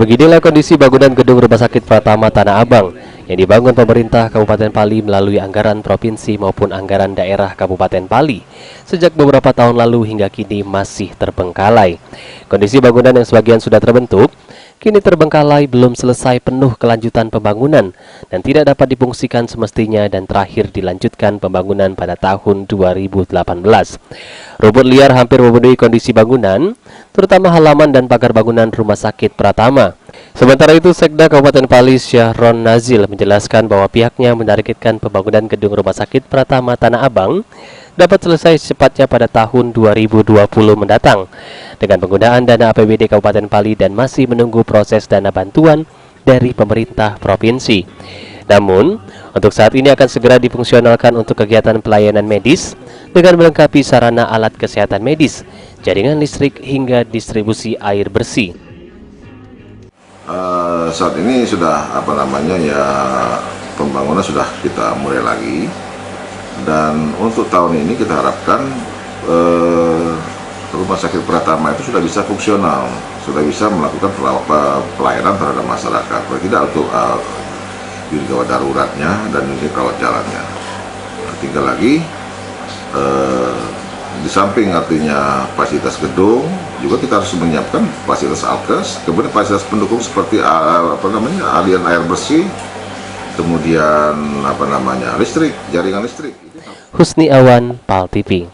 Beginilah kondisi bangunan gedung Rumah Sakit Pratama Tanah Abang yang dibangun pemerintah Kabupaten Pali melalui anggaran provinsi maupun anggaran daerah Kabupaten Pali sejak beberapa tahun lalu hingga kini masih terbengkalai. Kondisi bangunan yang sebagian sudah terbentuk, kini terbengkalai belum selesai penuh kelanjutan pembangunan dan tidak dapat difungsikan semestinya dan terakhir dilanjutkan pembangunan pada tahun 2018. Rumput liar hampir memenuhi kondisi bangunan, terutama halaman dan pagar bangunan Rumah Sakit Pratama. Sementara itu, Sekda Kabupaten Pali Syahron Nazil menjelaskan bahwa pihaknya menargetkan pembangunan gedung Rumah Sakit Pratama Tanah Abang dapat selesai secepatnya pada tahun 2020 mendatang dengan penggunaan dana APBD Kabupaten Pali dan masih menunggu proses dana bantuan dari pemerintah provinsi. Namun, untuk saat ini akan segera difungsionalkan untuk kegiatan pelayanan medis dengan melengkapi sarana alat kesehatan medis, jaringan listrik hingga distribusi air bersih. Saat ini sudah pembangunan sudah kita mulai lagi, dan untuk tahun ini kita harapkan Rumah Sakit Pratama itu sudah bisa fungsional, sudah bisa melakukan pelayanan terhadap masyarakat, tidak untuk unit gawat daruratnya dan unit rawat jalannya. Tinggal lagi di samping artinya fasilitas gedung, juga kita harus menyiapkan fasilitas alkes, kemudian fasilitas pendukung seperti aliran air bersih, kemudian listrik, jaringan listrik. Husni Awan, PAL TV.